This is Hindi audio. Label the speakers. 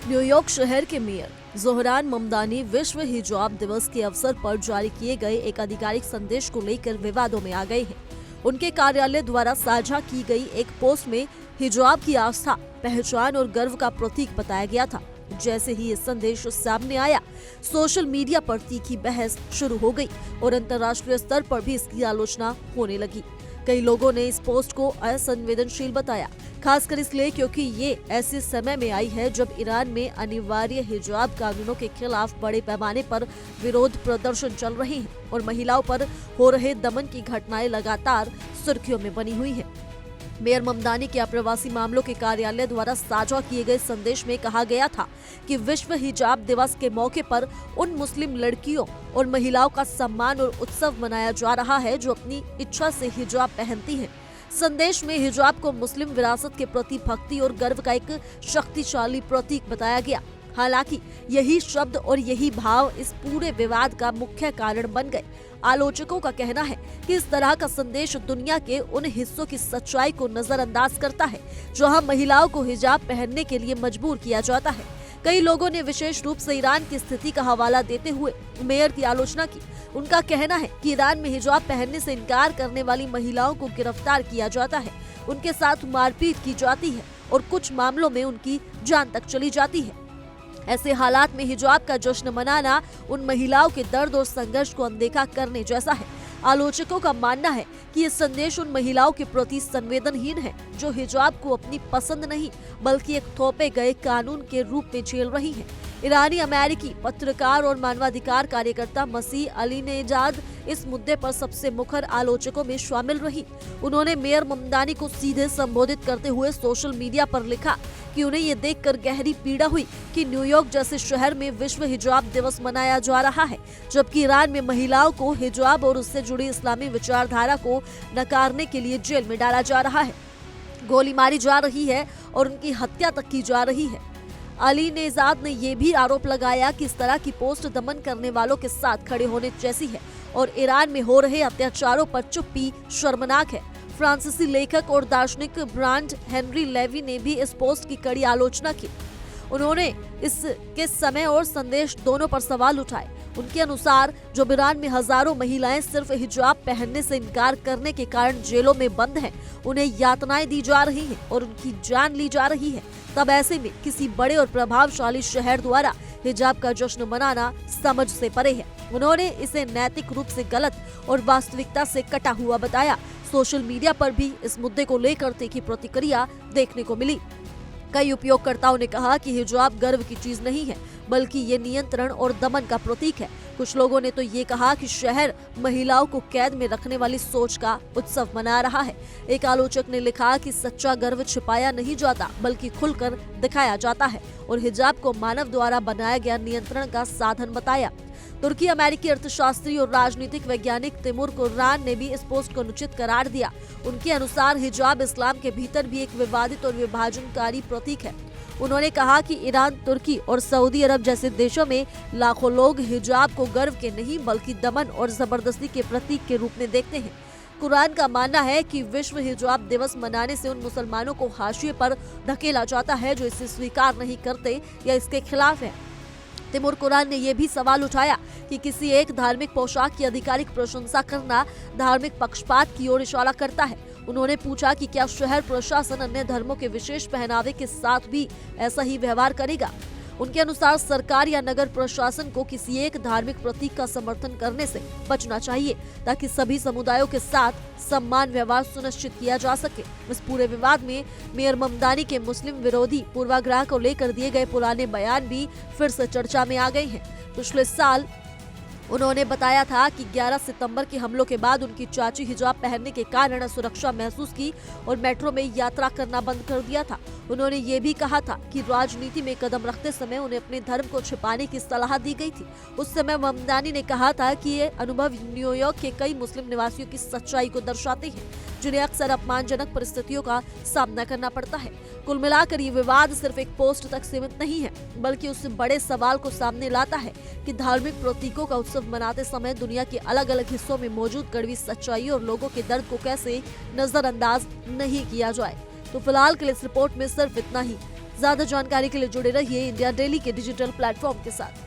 Speaker 1: न्यूयॉर्क शहर के मेयर जोहरान ममदानी विश्व हिजाब दिवस के अवसर पर जारी किए गए एक आधिकारिक संदेश को लेकर विवादों में आ गए हैं। उनके कार्यालय द्वारा साझा की गई एक पोस्ट में हिजाब की आस्था, पहचान और गर्व का प्रतीक बताया गया था। जैसे ही ये संदेश सामने आया, सोशल मीडिया पर तीखी बहस शुरू हो गई और अंतर्राष्ट्रीय स्तर पर भी इसकी आलोचना होने लगी। कई लोगों ने इस पोस्ट को असंवेदनशील बताया, खासकर इसलिए क्योंकि ये ऐसे समय में आई है जब ईरान में अनिवार्य हिजाब कानूनों के खिलाफ बड़े पैमाने पर विरोध प्रदर्शन चल रहे हैं और महिलाओं पर हो रहे दमन की घटनाएं लगातार सुर्खियों में बनी हुई हैं। मेयर ममदानी के अप्रवासी मामलों के कार्यालय द्वारा साझा किए गए संदेश में कहा गया था कि विश्व हिजाब दिवस के मौके पर उन मुस्लिम लड़कियों और महिलाओं का सम्मान और उत्सव मनाया जा रहा है जो अपनी इच्छा से हिजाब पहनती हैं। संदेश में हिजाब को मुस्लिम विरासत के प्रति भक्ति और गर्व का एक शक्तिशाली प्रतीक बताया गया। हालांकि यही शब्द और यही भाव इस पूरे विवाद का मुख्य कारण बन गए। आलोचकों का कहना है कि इस तरह का संदेश दुनिया के उन हिस्सों की सच्चाई को नजरअंदाज करता है जहां महिलाओं को हिजाब पहनने के लिए मजबूर किया जाता है। कई लोगों ने विशेष रूप से ईरान की स्थिति का हवाला देते हुए मेयर की आलोचना की। उनका कहना है कि ईरान में हिजाब पहनने से इनकार करने वाली महिलाओं को गिरफ्तार किया जाता है, उनके साथ मारपीट की जाती है और कुछ मामलों में उनकी जान तक चली जाती है। ऐसे हालात में हिजाब का जश्न मनाना उन महिलाओं के दर्द और संघर्ष को अनदेखा करने जैसा है। आलोचकों का मानना है कि ये संदेश उन महिलाओं के प्रति संवेदनहीन है जो हिजाब को अपनी पसंद नहीं बल्कि एक थोपे गए कानून के रूप में झेल रही हैं। ईरानी अमेरिकी पत्रकार और मानवाधिकार कार्यकर्ता मसीह अली नेजाद इस मुद्दे पर सबसे मुखर आलोचकों में शामिल रही। उन्होंने मेयर ममदानी को सीधे संबोधित करते हुए सोशल मीडिया पर लिखा कि उन्हें ये देखकर गहरी पीड़ा हुई कि न्यूयॉर्क जैसे शहर में विश्व हिजाब दिवस मनाया जा रहा है, जबकि ईरान में महिलाओं को हिजाब और उससे जुड़ी इस्लामी विचारधारा को नकारने के लिए जेल में डाला जा रहा है, गोली मारी जा रही है और उनकी हत्या तक की जा रही है। अली नेजाद ने यह भी आरोप लगाया कि इस तरह की पोस्ट दमन करने वालों के साथ खड़े होने जैसी है और ईरान में हो रहे अत्याचारों पर चुप्पी शर्मनाक है। फ्रांसीसी लेखक और दार्शनिक ब्रांड हेनरी लेवी ने भी इस पोस्ट की कड़ी आलोचना की। उन्होंने इसके समय और संदेश दोनों पर सवाल उठाए। उनके अनुसार जब ईरान में हजारों महिलाएं सिर्फ हिजाब पहनने से इनकार करने के कारण जेलों में बंद हैं, उन्हें यातनाएं दी जा रही हैं और उनकी जान ली जा रही है, तब ऐसे में किसी बड़े और प्रभावशाली शहर द्वारा हिजाब का जश्न मनाना समझ से परे है। उन्होंने इसे नैतिक रूप से गलत और वास्तविकता से कटा हुआ बताया। सोशल मीडिया पर भी इस मुद्दे को लेकर तीखी प्रतिक्रिया देखने को मिली। कई उपयोगकर्ताओं ने कहा कि हिजाब गर्व की चीज नहीं है बल्कि ये नियंत्रण और दमन का प्रतीक है। कुछ लोगों ने तो ये कहा कि शहर महिलाओं को कैद में रखने वाली सोच का उत्सव मना रहा है। एक आलोचक ने लिखा कि सच्चा गर्व छिपाया नहीं जाता बल्कि खुलकर दिखाया जाता है और हिजाब को मानव द्वारा बनाया गया नियंत्रण का साधन बताया। तुर्की अमेरिकी अर्थशास्त्री और राजनीतिक वैज्ञानिक तिमुर कुर्रान ने भी इस पोस्ट को अनुचित करार दिया। उनके अनुसार हिजाब इस्लाम के भीतर भी एक विवादित और विभाजनकारी प्रतीक है। उन्होंने कहा कि ईरान, तुर्की और सऊदी अरब जैसे देशों में लाखों लोग हिजाब को गर्व के नहीं बल्कि दमन और जबरदस्ती के प्रतीक के रूप में देखते हैं। कुरान का मानना है कि विश्व हिजाब दिवस मनाने से उन मुसलमानों को हाशिए पर धकेला जाता है जो इसे स्वीकार नहीं करते या इसके खिलाफ है। तिमुर कुरान ने यह भी सवाल उठाया कि किसी एक धार्मिक पोशाक की आधिकारिक प्रशंसा करना धार्मिक पक्षपात की ओर इशारा करता है। उन्होंने पूछा कि क्या शहर प्रशासन अन्य धर्मों के विशेष पहनावे के साथ भी ऐसा ही व्यवहार करेगा। उनके अनुसार सरकार या नगर प्रशासन को किसी एक धार्मिक प्रतीक का समर्थन करने से बचना चाहिए ताकि सभी समुदायों के साथ समान व्यवहार सुनिश्चित किया जा सके। इस पूरे विवाद में मेयर ममदानी के मुस्लिम विरोधी पूर्वाग्रह को लेकर दिए गए पुराने बयान भी फिर से चर्चा में आ गए हैं। पिछले साल उन्होंने बताया था कि 11 सितंबर के हमलों के बाद उनकी चाची हिजाब पहनने के कारण असुरक्षा महसूस की और मेट्रो में यात्रा करना बंद कर दिया था। उन्होंने ये भी कहा था कि राजनीति में कदम रखते समय उन्हें अपने धर्म को छिपाने की सलाह दी गई थी। उस समय ममदानी ने कहा था कि ये अनुभव न्यूयॉर्क के कई मुस्लिम निवासियों की सच्चाई को दर्शाते हैं जिन्हें अक्सर अपमानजनक परिस्थितियों का सामना करना पड़ता है। कुल मिलाकर ये विवाद सिर्फ एक पोस्ट तक सीमित नहीं है बल्कि उस बड़े सवाल को सामने लाता है कि धार्मिक प्रतीकों का उत्सव मनाते समय दुनिया के अलग अलग हिस्सों में मौजूद कड़वी सच्चाई और लोगों के दर्द को कैसे नजरअंदाज नहीं किया जाए। तो फिलहाल के लिए इस रिपोर्ट में सिर्फ इतना ही। ज्यादा जानकारी के लिए जुड़े रहिए इंडिया डेली के डिजिटल प्लेटफॉर्म के साथ।